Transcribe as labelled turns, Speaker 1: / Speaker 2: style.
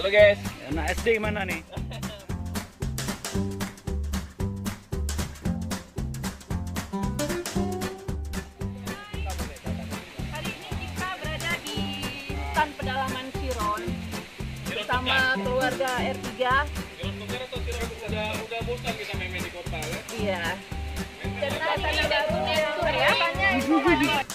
Speaker 1: Halo guys, anak SD mana nih?
Speaker 2: Hari ini kita berada di hutan pedalaman Siron bersama keluarga R3.
Speaker 1: Udah bosan kita main di kota ya?
Speaker 2: Iya. Dan rasanya baru ya. Banyak